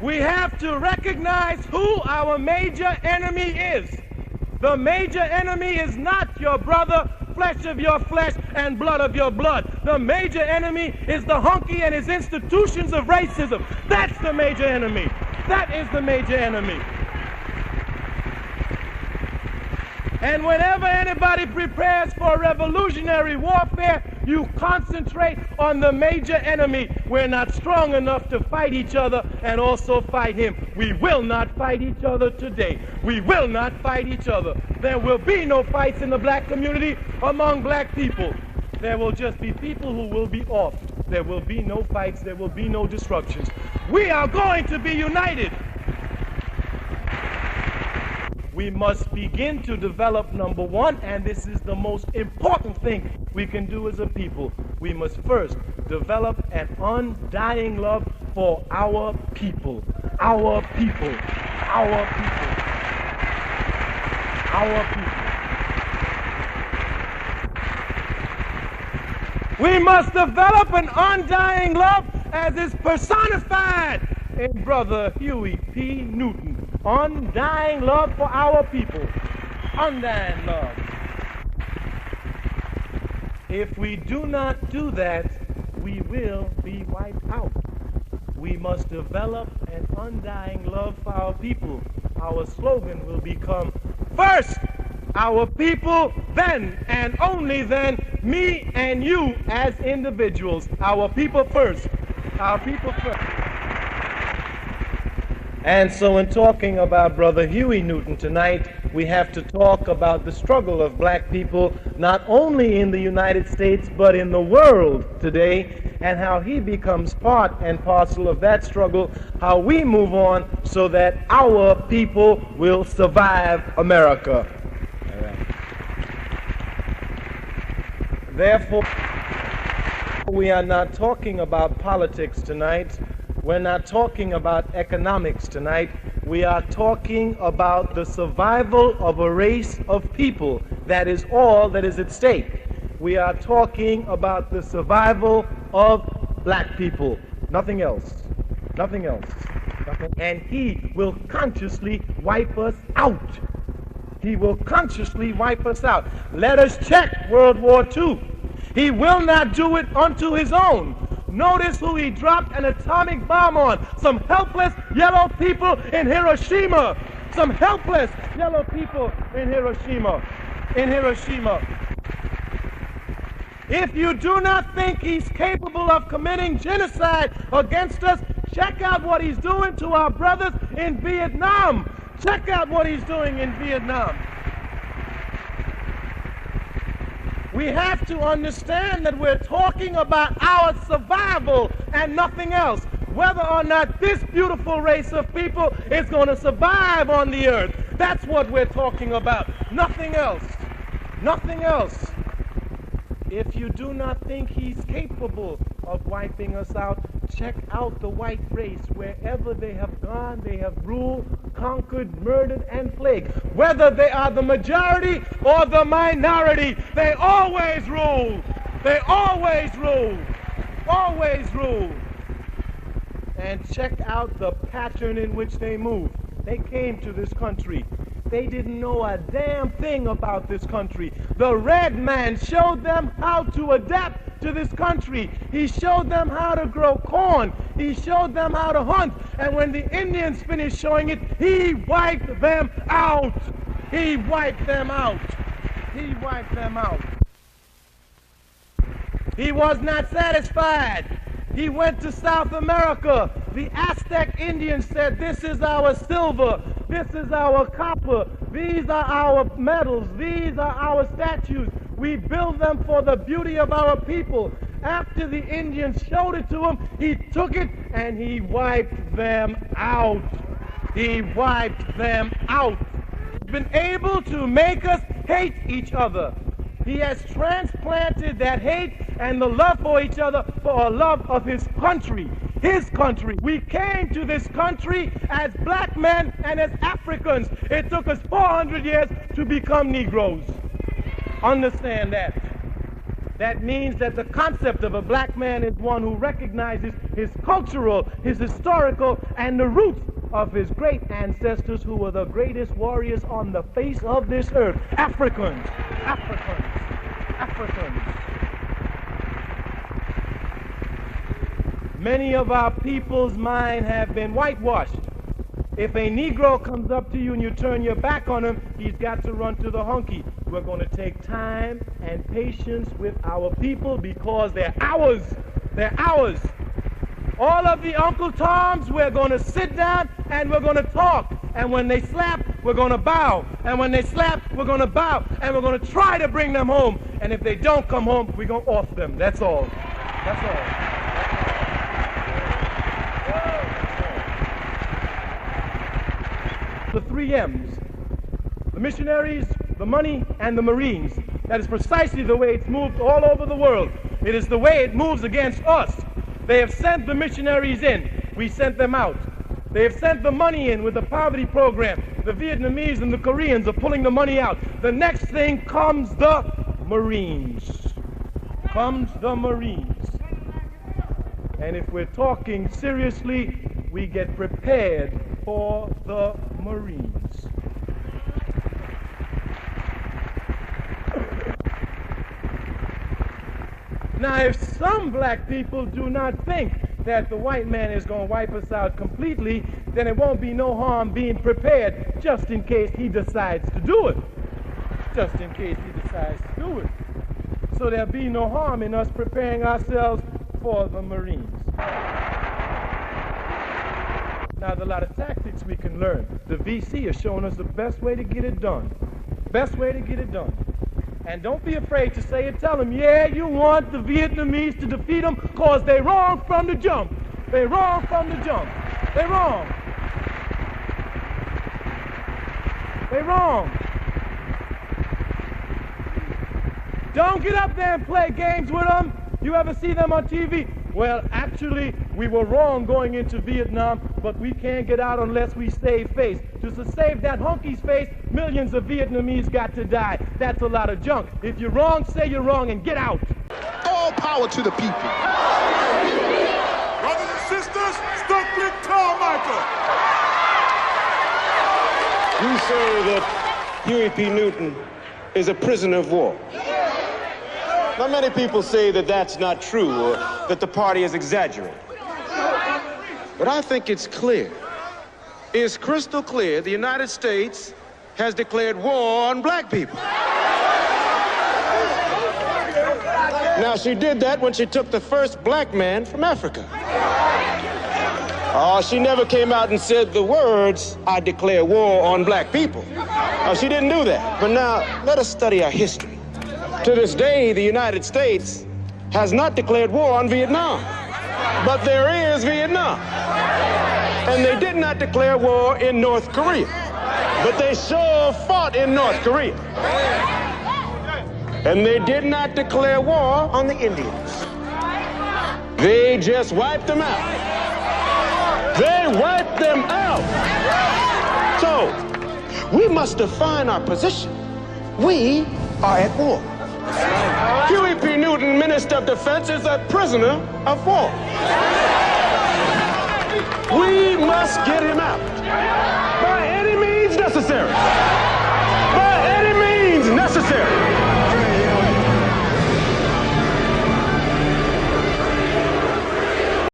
We have to recognize who our major enemy is. The major enemy is not your brother, flesh of your flesh and blood of your blood. The major enemy is the hunky and his institutions of racism. That's the major enemy. That is the major enemy. And whenever anybody prepares for revolutionary warfare, you concentrate on the major enemy. We're not strong enough to fight each other and also fight him. We will not fight each other today. We will not fight each other. There will be no fights in the black community among black people. There will just be people who will be off. There will be no fights. There will be no disruptions. We are going to be united. We must begin to develop, number one, and this is the most important thing we can do as a people. We must first develop an undying love for our people. Our people. Our people. Our people. We must develop an undying love as is personified in Brother Huey P. Newton. Undying love for our people. Undying love. If we do not do that, we will be wiped out. We must develop an undying love for our people. Our slogan will become, first, our people, then, and only then, me and you as individuals. Our people first. Our people first. And so in talking about Brother Huey Newton tonight, we have to talk about the struggle of black people, not only in the United States, but in the world today, and how he becomes part and parcel of that struggle, how we move on so that our people will survive America. All right. Therefore, we are not talking about politics tonight. We're not talking about economics tonight. We are talking about the survival of a race of people. That is all that is at stake. We are talking about the survival of black people. Nothing else. Nothing else. Nothing. And he will consciously wipe us out. He will consciously wipe us out. Let us check World War II. He will not do it unto his own. Notice who he dropped an atomic bomb on. Some helpless yellow people in Hiroshima. Some helpless yellow people in Hiroshima. In Hiroshima. If you do not think he's capable of committing genocide against us, check out what he's doing to our brothers in Vietnam. Check out what he's doing in Vietnam. We have to understand that we're talking about our survival and nothing else. Whether or not this beautiful race of people is going to survive on the earth. That's what we're talking about. Nothing else. Nothing else. If you do not think he's capable of wiping us out, check out the white race. Wherever they have gone, they have ruled, conquered, murdered, and plagued. Whether they are the majority or the minority, they always rule. They always rule. Always rule. And check out the pattern in which they move. They came to this country. They didn't know a damn thing about this country. The red man showed them how to adapt to this country. He showed them how to grow corn. He showed them how to hunt. And when the Indians finished showing it, he wiped them out. He wiped them out. He wiped them out. He was not satisfied. He went to South America. The Aztec Indians said, this is our silver, this is our copper, these are our metals, these are our statues. We build them for the beauty of our people. After the Indians showed it to him, he took it and he wiped them out. He wiped them out. He's been able to make us hate each other. He has transplanted that hate and the love for each other for a love of his country. His country. We came to this country as black men and as Africans. It took us 400 years to become Negroes. Understand that. That means that the concept of a black man is one who recognizes his cultural, his historical, and the roots of his great ancestors who were the greatest warriors on the face of this earth. Africans. Many of our people's minds have been whitewashed. If a Negro comes up to you and you turn your back on him, he's got to run to the hunky. We're going to take time and patience with our people because they're ours. They're ours. All of the Uncle Toms, we're going to sit down and we're going to talk. And when they slap, we're going to bow. And when they slap, we're going to bow. And we're going to try to bring them home. And if they don't come home, we're going to off them. That's all. That's all. The 3 M's, the missionaries, the money, and the Marines. That is precisely the way it's moved all over the world. It is the way it moves against us. They have sent the missionaries in. We sent them out. They have sent the money in with the poverty program. The Vietnamese and the Koreans are pulling the money out. The next thing comes the Marines. Comes the Marines. And if we're talking seriously, we get prepared for the Marines. Now, if some black people do not think that the white man is going to wipe us out completely, then it won't be no harm being prepared just in case he decides to do it. Just in case he decides to do it. So there'll be no harm in us preparing ourselves for the Marines. Now, there's a lot of tactics we can learn. The VC is showing us the best way to get it done. Best way to get it done. And don't be afraid to say it. Tell them, yeah, you want the Vietnamese to defeat them because they're wrong from the jump. They're wrong from the jump. They're wrong. They're wrong. Don't get up there and play games with them. You ever see them on TV? Well, actually, we were wrong going into Vietnam, but we can't get out unless we save face. Just to save that hunky's face, millions of Vietnamese got to die. That's a lot of junk. If you're wrong, say you're wrong and get out. All power to the people. Brothers and sisters, Stokely Carmichael. You say that Huey P. Newton is a prisoner of war. Now, many people say that that's not true or that the party is exaggerating. But I think it's clear. It's crystal clear the United States has declared war on black people. Now, she did that when she took the first black man from Africa. Oh, she never came out and said the words, "I declare war on black people." Oh, she didn't do that. But now, let us study our history. To this day, the United States has not declared war on Vietnam. But there is Vietnam. And they did not declare war in North Korea. But they sure fought in North Korea. And they did not declare war on the Indians. They just wiped them out. They wiped them out. So, we must define our position. We are at war. Huey P. Newton, Minister of Defense, is a prisoner of war. We must get him out by any means necessary.